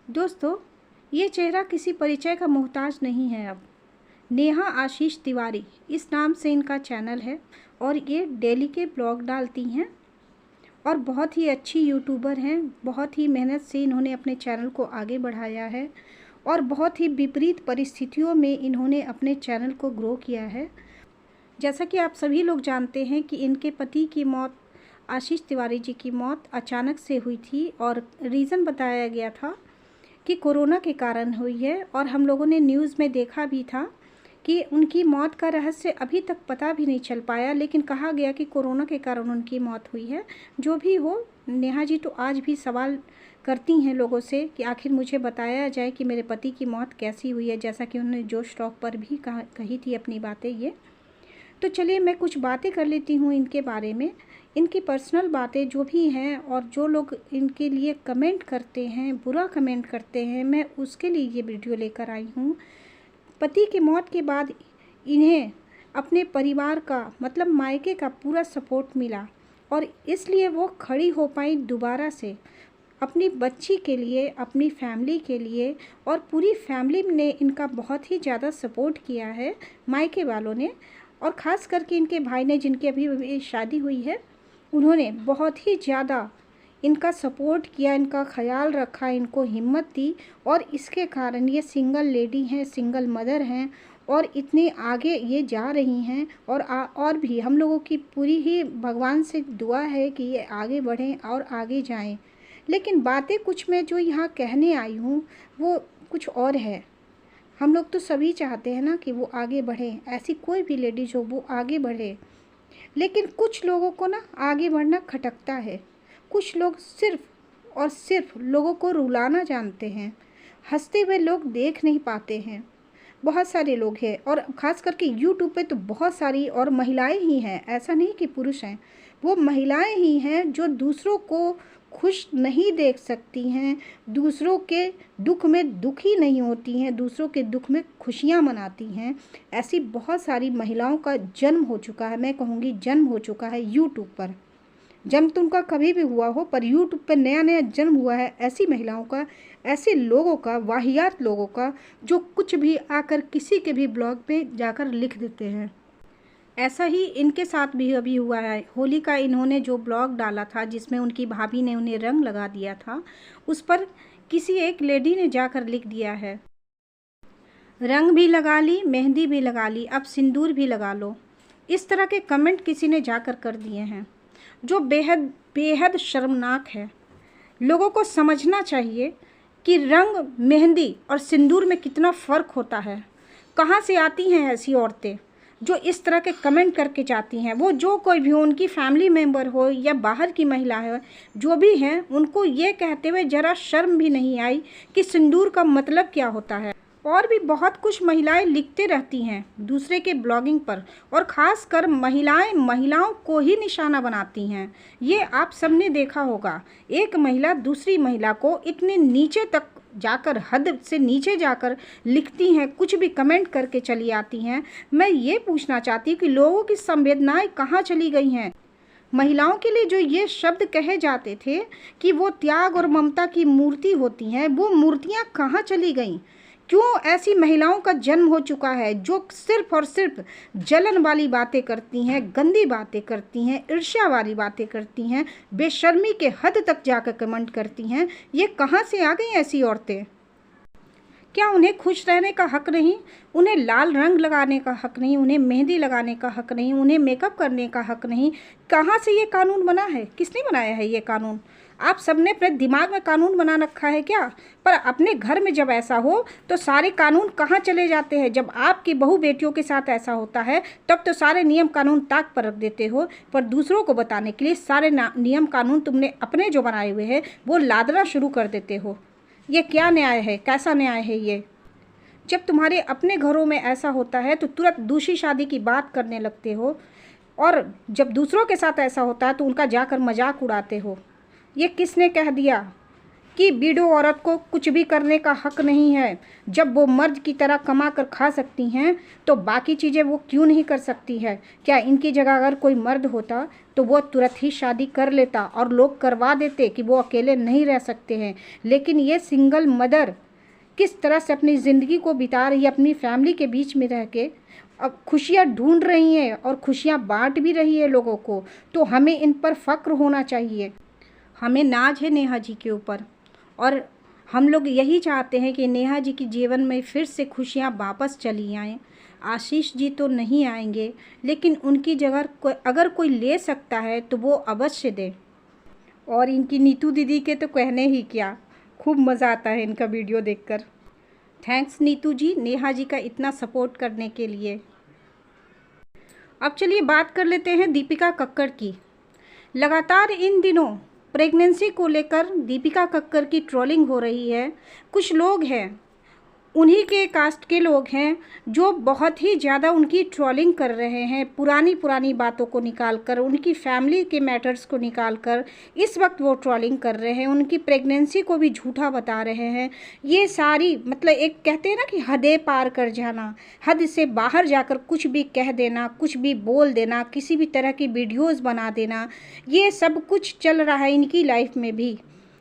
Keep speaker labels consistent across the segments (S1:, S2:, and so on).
S1: दोस्तों, ये चेहरा किसी परिचय का मोहताज नहीं है अब। नेहा आशीष तिवारी इस नाम से इनका चैनल है और ये डेली के ब्लॉग डालती हैं और बहुत ही अच्छी यूट्यूबर हैं। बहुत ही मेहनत से इन्होंने अपने चैनल को आगे बढ़ाया है और बहुत ही विपरीत परिस्थितियों में इन्होंने अपने चैनल को ग्रो किया है। जैसा कि आप सभी लोग जानते हैं कि इनके पति की मौत, आशीष तिवारी जी की मौत अचानक से हुई थी और रीज़न बताया गया था कि कोरोना के कारण हुई है। और हम लोगों ने न्यूज़ में देखा भी था कि उनकी मौत का रहस्य अभी तक पता भी नहीं चल पाया, लेकिन कहा गया कि कोरोना के कारण उनकी मौत हुई है। जो भी हो, नेहा जी तो आज भी सवाल करती हैं लोगों से कि आखिर मुझे बताया जाए कि मेरे पति की मौत कैसी हुई है, जैसा कि उन्होंने जोश टॉक पर भी कही थी अपनी बातें ये। तो चलिए मैं कुछ बातें कर लेती हूँ इनके बारे में, इनकी पर्सनल बातें जो भी हैं, और जो लोग इनके लिए कमेंट करते हैं, बुरा कमेंट करते हैं, मैं उसके लिए ये वीडियो लेकर आई हूँ। पति की मौत के बाद इन्हें अपने परिवार का मतलब मायके का पूरा सपोर्ट मिला और इसलिए वो खड़ी हो पाई दोबारा से अपनी बच्ची के लिए, अपनी फैमिली के लिए। और पूरी फैमिली ने इनका बहुत ही ज़्यादा सपोर्ट किया है, मायके वालों ने, और ख़ास करके इनके भाई ने, जिनकी अभी शादी हुई है, उन्होंने बहुत ही ज़्यादा इनका सपोर्ट किया, इनका ख्याल रखा, इनको हिम्मत दी। और इसके कारण ये सिंगल लेडी हैं, सिंगल मदर हैं और इतने आगे ये जा रही हैं। और भी हम लोगों की पूरी ही भगवान से दुआ है कि ये आगे बढ़ें और आगे जाएं। लेकिन बातें कुछ मैं जो यहाँ कहने आई हूँ वो कुछ और है। हम लोग तो सभी चाहते हैं ना कि वो आगे बढ़ें, ऐसी कोई भी लेडीज हो वो आगे बढ़े, लेकिन कुछ लोगों को ना आगे बढ़ना खटकता है। कुछ लोग सिर्फ और सिर्फ लोगों को रुलाना जानते हैं, हंसते हुए लोग देख नहीं पाते हैं। बहुत सारे लोग हैं और ख़ास करके यूट्यूब पे तो बहुत सारी और महिलाएं ही हैं, ऐसा नहीं कि पुरुष हैं, वो महिलाएं ही हैं जो दूसरों को खुश नहीं देख सकती हैं, दूसरों के दुख में दुखी नहीं होती हैं, दूसरों के दुख में खुशियां मनाती हैं। ऐसी बहुत सारी महिलाओं का जन्म हो चुका है, मैं कहूँगी जन्म हो चुका है यूट्यूब पर। जन्म तो उनका कभी भी हुआ हो, पर यूट्यूब पर नया नया जन्म हुआ है ऐसी महिलाओं का, ऐसे लोगों का, वाहियात लोगों का, जो कुछ भी आकर किसी के भी ब्लॉग पे जाकर लिख देते हैं। ऐसा ही इनके साथ भी अभी हुआ है। होली का इन्होंने जो ब्लॉग डाला था जिसमें उनकी भाभी ने उन्हें रंग लगा दिया था, उस पर किसी एक लेडी ने जाकर लिख दिया है, रंग भी लगा ली, मेहंदी भी लगा ली, अब सिंदूर भी लगा लो। इस तरह के कमेंट किसी ने जाकर कर दिए हैं, जो बेहद बेहद शर्मनाक है। लोगों को समझना चाहिए कि रंग, मेहंदी और सिंदूर में कितना फ़र्क होता है। कहाँ से आती हैं ऐसी औरतें जो इस तरह के कमेंट करके जाती हैं? वो जो कोई भी हो, उनकी फैमिली मेम्बर हो या बाहर की महिला है, जो भी हैं, उनको ये कहते हुए ज़रा शर्म भी नहीं आई कि सिंदूर का मतलब क्या होता है। और भी बहुत कुछ महिलाएं लिखते रहती हैं दूसरे के ब्लॉगिंग पर, और ख़ास कर महिलाओं को ही निशाना बनाती हैं। ये आप सबने देखा होगा, एक महिला दूसरी महिला को इतने नीचे तक जाकर, हद से नीचे जाकर लिखती हैं, कुछ भी कमेंट करके चली आती हैं। मैं ये पूछना चाहती हूँ कि लोगों की संवेदनाएं कहाँ चली गई हैं? महिलाओं के लिए जो ये शब्द कहे जाते थे कि वो त्याग और ममता की मूर्ति होती हैं, वो मूर्तियाँ कहाँ चली गईं? क्यों ऐसी महिलाओं का जन्म हो चुका है जो सिर्फ और सिर्फ जलन वाली बातें करती हैं, गंदी बातें करती हैं, ईर्ष्या वाली बातें करती हैं, बेशर्मी के हद तक जाकर कमेंट करती हैं? ये कहाँ से आ गई ऐसी औरतें? क्या उन्हें खुश रहने का हक नहीं? उन्हें लाल रंग लगाने का हक नहीं? उन्हें मेहंदी लगाने का हक नहीं? उन्हें मेकअप करने का हक नहीं? कहाँ से ये कानून बना है? किसने बनाया है ये कानून? आप सबने अपने दिमाग में कानून बना रखा है क्या? पर अपने घर में जब ऐसा हो तो सारे कानून कहाँ चले जाते हैं? जब आपकी बहू बेटियों के साथ ऐसा होता है तब तो सारे नियम कानून ताक पर रख देते हो, पर दूसरों को बताने के लिए सारे नियम कानून तुमने अपने जो बनाए हुए हैं वो लादना शुरू कर देते हो। ये क्या न्याय है? कैसा न्याय है ये? जब तुम्हारे अपने घरों में ऐसा होता है तो तुरंत दूसरी शादी की बात करने लगते हो, और जब दूसरों के साथ ऐसा होता है तो उनका जाकर मजाक उड़ाते हो। ये किसने कह दिया कि बीडो औरत को कुछ भी करने का हक नहीं है? जब वो मर्द की तरह कमा कर खा सकती हैं तो बाकी चीज़ें वो क्यों नहीं कर सकती है? क्या इनकी जगह अगर कोई मर्द होता तो वो तुरंत ही शादी कर लेता और लोग करवा देते कि वो अकेले नहीं रह सकते हैं। लेकिन ये सिंगल मदर किस तरह से अपनी ज़िंदगी को बिता रही है, अपनी फैमिली के बीच में रह के अब खुशियाँ ढूंढ रही हैं और खुशियाँ बांट भी रही है लोगों को। तो हमें इन पर फ़ख्र होना चाहिए, हमें नाज है नेहा जी के ऊपर। और हम लोग यही चाहते हैं कि नेहा जी की जीवन में फिर से खुशियाँ वापस चली आएँ। आशीष जी तो नहीं आएंगे, लेकिन उनकी जगह अगर कोई ले सकता है तो वो अवश्य दे। और इनकी नीतू दीदी के तो कहने ही क्या, खूब मज़ा आता है इनका वीडियो देखकर। थैंक्स नीतू जी, नेहा जी का इतना सपोर्ट करने के लिए। अब चलिए बात कर लेते हैं दीपिका कक्कड़ की। लगातार इन दिनों प्रेगनेंसी को लेकर दीपिका कक्कड़ की ट्रोलिंग हो रही है। कुछ लोग हैं, उन्हीं के कास्ट के लोग हैं जो बहुत ही ज़्यादा उनकी ट्रोलिंग कर रहे हैं, पुरानी बातों को निकाल कर, उनकी फैमिली के मैटर्स को निकाल कर इस वक्त वो ट्रोलिंग कर रहे हैं, उनकी प्रेगनेंसी को भी झूठा बता रहे हैं। ये सारी मतलब एक कहते हैं ना कि हदें पार कर जाना, हद से बाहर जाकर कुछ भी कह देना, कुछ भी बोल देना, किसी भी तरह की वीडियोज़ बना देना, ये सब कुछ चल रहा है इनकी लाइफ में भी।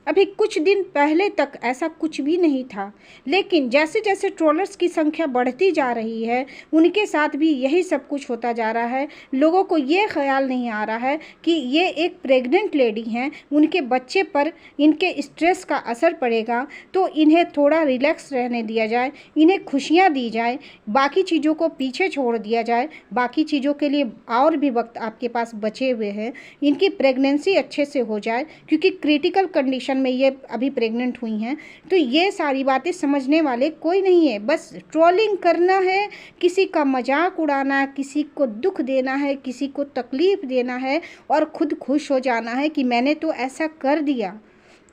S1: अभी कुछ दिन पहले तक ऐसा कुछ भी नहीं था, लेकिन जैसे जैसे ट्रोलर्स की संख्या बढ़ती जा रही है उनके साथ भी यही सब कुछ होता जा रहा है। लोगों को ये ख्याल नहीं आ रहा है कि ये एक प्रेग्नेंट लेडी हैं, उनके बच्चे पर इनके स्ट्रेस का असर पड़ेगा, तो इन्हें थोड़ा रिलैक्स रहने दिया जाए, इन्हें खुशियाँ दी जाए, बाकी चीज़ों को पीछे छोड़ दिया जाए। बाकी चीज़ों के लिए और भी वक्त आपके पास बचे हुए हैं, इनकी प्रेगनेंसी अच्छे से हो जाए, क्योंकि क्रिटिकल कंडीशन में ये अभी प्रेग्नेंट हुई हैं। तो ये सारी बातें समझने वाले कोई नहीं है, बस ट्रोलिंग करना है, किसी का मजाक उड़ाना, किसी को दुख देना है, किसी को तकलीफ़ देना है और खुद खुश हो जाना है कि मैंने तो ऐसा कर दिया।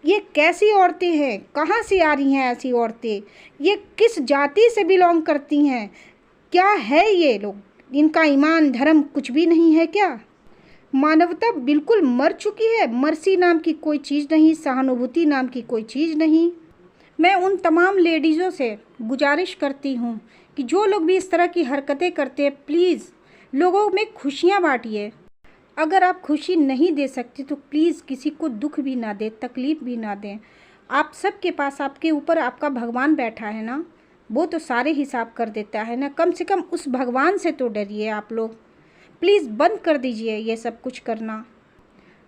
S1: ये कैसी औरतें हैं, कहाँ से आ रही हैं ऐसी औरतें, ये किस जाति से बिलोंग करती हैं, क्या है ये लोग, इनका ईमान धर्म कुछ भी नहीं है क्या? मानवता बिल्कुल मर चुकी है, मर्सी नाम की कोई चीज़ नहीं, सहानुभूति नाम की कोई चीज़ नहीं। मैं उन तमाम लेडीज़ों से गुजारिश करती हूँ कि जो लोग भी इस तरह की हरकतें करते हैं, प्लीज़ लोगों में खुशियाँ बांटिए। अगर आप खुशी नहीं दे सकते तो प्लीज़ किसी को दुख भी ना दें, तकलीफ़ भी ना दें। आप सबके पास आपके ऊपर आपका भगवान बैठा है ना, वो तो सारे हिसाब कर देता है ना। कम से कम उस भगवान से तो डरिए आप लोग। प्लीज़ बंद कर दीजिए ये सब कुछ करना।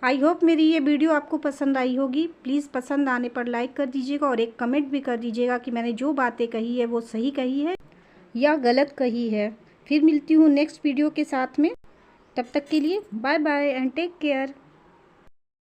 S1: आई होप मेरी ये वीडियो आपको पसंद आई होगी। प्लीज़ पसंद आने पर लाइक कर दीजिएगा और एक कमेंट भी कर दीजिएगा कि मैंने जो बातें कही है वो सही कही है या गलत कही है। फिर मिलती हूँ नेक्स्ट वीडियो के साथ में, तब तक के लिए bye bye and take care.